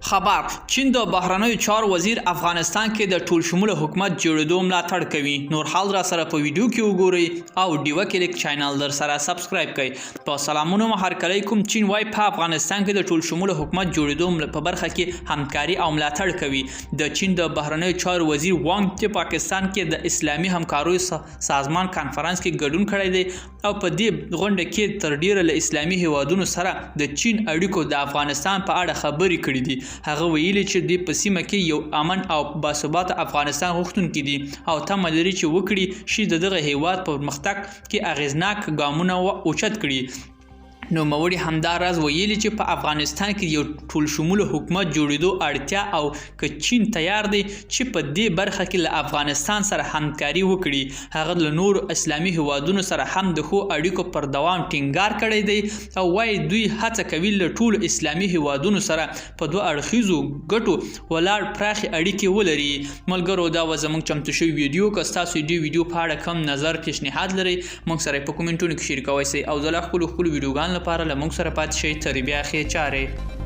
خبر چین د بهرنیو چارو وزیر افغانستان کې د ټول شموله حکومت جوړېدو ملاتړ کوي. نور حال را سره په ویډیو کې وګورئ او ډیوه کلیک چینل در سره سبسکرایب کړئ. په سلامونو هرکلی کوم. چین وای په افغانستان کې د ټول شموله حکومت جوړېدو په برخه کې همکاري او ملاتړ کوي. د چین د بهرنیو چارو وزیر وانګ چې پاکستان کې د اسلامي همکاریو سازمان کانفرنس کې ګډون کړی دی او په دې غونډه کې تر ډیره له اسلامي هیوادونو سره د چین اړیکو د افغانستان په اړه خبرې کړې دي. هغه ویلي چې د په سیمه کې یو امن او باثباته افغانستان غوښتونکي دي او تمه لري چې وکړي شي دغه هیواد په پرمختګ کې اغیزناک ګامونه اوچت کړي. نوموړي همداراز ویلي چې په افغانستان کې یو ټول شموله حکومت جوړېدو اړتیا او که چین تیار دی چې په دې برخه کې له افغانستان سره همکاري وکړي. هغه له نورو اسلامي هیوادونو سره هم د ښو اړیکو پر دوام ټینګار کړی دی او وایي دوی هڅه کوي له ټولو اسلامي هیوادونو سره په دوه اړخیزو ګټو ولاړ پراخې اړیکې ولري. ملګرو دا و زموږ چمتو شوی ویډیو. که ستاسو دې ویډیو په اړه کوم نظر پیشنهاد لرئ موږ سره په کومنټونو کې شریکوئ سئ او د لا خپلو ویډیوګانو لپاره له موږ سره پاتې شئ. تر بیا ښې چارې.